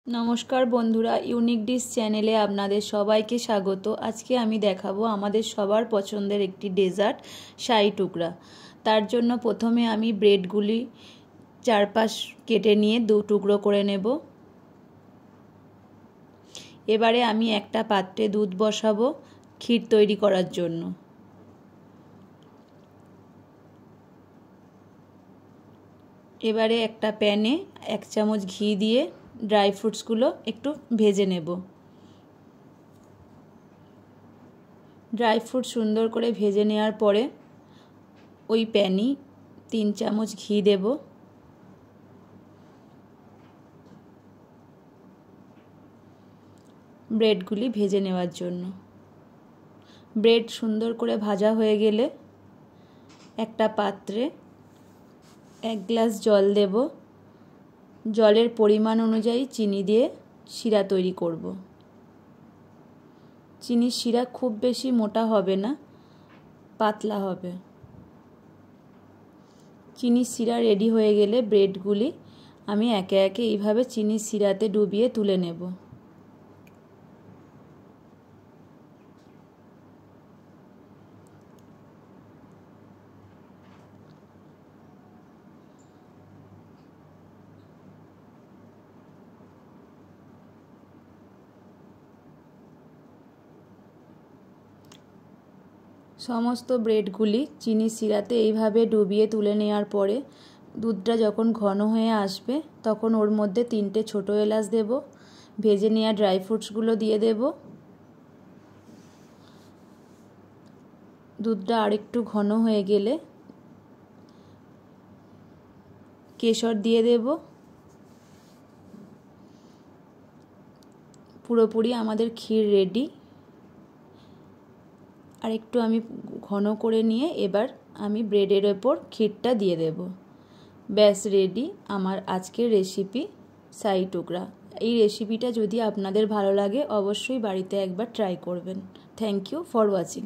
নমস্কার বন্ধুরা, unique dish চ্যানেলে আপনাদের সবাইকে স্বাগত। আজকে আমি দেখাবো আমাদের সবার পছন্দের একটি ডেজার্ট, শাহী টুকরা। তার জন্য প্রথমে আমি ব্রেডগুলি চারপাশ কেটে নিয়ে দু টুকরো করে নেব। এবারে আমি একটা পাত্রে দুধ বসাবো ক্ষীর তৈরি করার জন্য। এবারে একটা প্যানে 1 চামচ ঘি দিয়ে ড্রাই ফ্রুটসগুলো একটু ভেজে নেব। ড্রাই ফ্রুট সুন্দর করে ভেজে নেওয়ার পরে ওই প্যানে 3 চামচ ঘি দেব। ব্রেডগুলি ভেজে নেওয়ার জন্য। ব্রেড সুন্দর করে ভাজা হয়ে গেলে একটা পাত্রে 1 গ্লাস জল দেব। জলের পরিমাণ অনুযায়ী চিনি দিয়ে শিরা তৈরি করব। চিনির শিরা খুব বেশি মোটা হবে না, পাতলা হবে। চিনির শিরা রেডি হয়ে গেলে ব্রেডগুলি আমি একে একে এইভাবে চিনির শিরাতে ডুবিয়ে তুলে নেব। সমস্ত ব্রেডগুলি চিনির শিরাতে এইভাবে ডুবিয়ে তুলে নেওয়ার পরে দুধটা যখন ঘন হয়ে আসবে তখন ওর মধ্যে 3টে ছোটো এলাচ দেব। ভেজে নেওয়া ড্রাই ফ্রুটসগুলো দিয়ে দেব। দুধটা আরেকটু ঘন হয়ে গেলে কেশর দিয়ে দেব। পুরোপুরি আমাদের ক্ষীর রেডি। আর একটু আমি ঘন করে নিয়ে এবার আমি ব্রেডের ওপর ক্ষীরটা দিয়ে দেব। ব্যাস রেডি আমার আজকের রেসিপি শাহী টুকরা। এই রেসিপিটা যদি আপনাদের ভালো লাগে অবশ্যই বাড়িতে একবার ট্রাই করবেন। Thank you for watching.